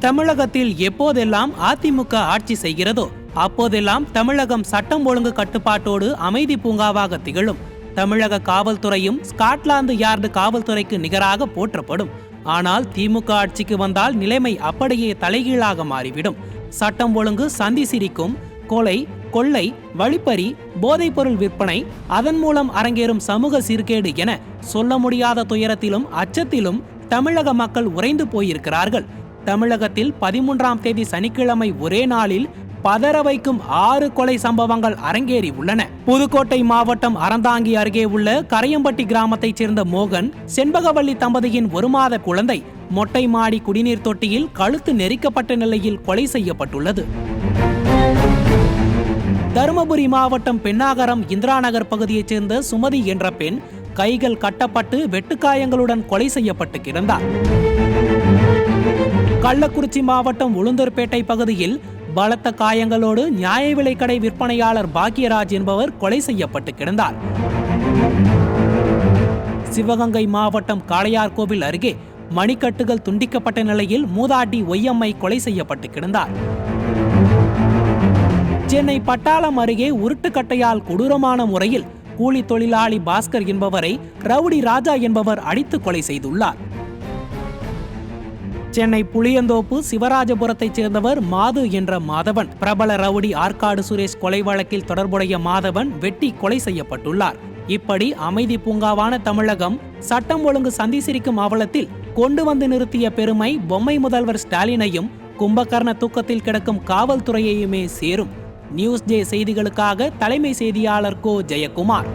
தமிழகத்தில் எப்போதெல்லாம் அதிமுக ஆட்சி செய்கிறதோ அப்போதெல்லாம் தமிழகம் சட்டம் ஒழுங்கு கட்டுப்பாட்டோடு அமைதி பூங்காவாக திகழும். தமிழக காவல்துறையும் ஸ்காட்லாந்து யார்டு காவல்துறைக்கு நிகராக போற்றப்படும். ஆனால் திமுக ஆட்சிக்கு வந்தால் நிலைமை அப்படியே தலைகீழாக மாறிவிடும். சட்டம் ஒழுங்கு சந்தி சிரிக்கும். கொலை, கொள்ளை, வழிப்பறி, போதைப்பொருள் விற்பனை, அதன் மூலம் அரங்கேறும் சமூக சீர்கேடு என சொல்ல முடியாத துயரத்திலும் அச்சத்திலும் தமிழக மக்கள் உறைந்து போயிருக்கிறார்கள். தமிழகத்தில் 13ஆம் தேதி சனிக்கிழமை ஒரே நாளில் பதற வைக்கும் 6 கொலை சம்பவங்கள் அரங்கேறி உள்ளன. புதுக்கோட்டை மாவட்டம் அறந்தாங்கி அருகே உள்ள கரையம்பட்டி கிராமத்தைச் சேர்ந்த மோகன், செண்பகவல்லி தம்பதியின் 1 மாத குழந்தை மொட்டை மாடி குடிநீர் தொட்டியில் கழுத்து நெரிக்கப்பட்ட நிலையில் கொலை செய்யப்பட்டுள்ளது. தருமபுரி மாவட்டம் பெண்ணாகரம் இந்திரா நகர் பகுதியைச் சேர்ந்த சுமதி என்ற பெண் கைகள் கட்டப்பட்டு வெட்டுக்காயங்களுடன் கொலை செய்யப்பட்டு கிடந்தார். கள்ளக்குறிச்சி மாவட்டம் உளுந்தூர்பேட்டை பகுதியில் பலத்த காயங்களோடு நியாய விலைக்கடை விற்பனையாளர் பாக்கியராஜ் என்பவர் கொலை செய்யப்பட்டு கிடந்தார். சிவகங்கை மாவட்டம் காளையார்கோவில் அருகே மணிக்கட்டுகள் துண்டிக்கப்பட்ட நிலையில் மூதாட்டி ஒய்யம்மை கொலை செய்யப்பட்டு கிடந்தார். சென்னை பட்டாளம் அருகே உருட்டுக்கட்டையால் கொடூரமான முறையில் கூலி தொழிலாளி பாஸ்கர் என்பவரை ரவுடி ராஜா என்பவர் அடித்து கொலை செய்துள்ளார். சென்னை புளியந்தோப்பு சிவராஜபுரத்தைச் சேர்ந்தவர் மாது என்ற மாதவன். பிரபல ரவுடி ஆற்காடு சுரேஷ் கொலை வழக்கில் தொடர்புடைய மாதவன் வெட்டி கொலை செய்யப்பட்டுள்ளார். இப்படி அமைதி பூங்காவான தமிழகம் சட்டம் ஒழுங்கு சந்தி சிரிக்கும் அவலத்தில் கொண்டு வந்து நிறுத்திய பெருமை பொம்மை முதல்வர் ஸ்டாலினையும் கும்பகர்ண தூக்கத்தில் கிடக்கும் காவல்துறையையுமே சேரும். நியூஸ் ஜே செய்திகளுக்காக தலைமை செய்தியாளர் கோ ஜெயக்குமார்.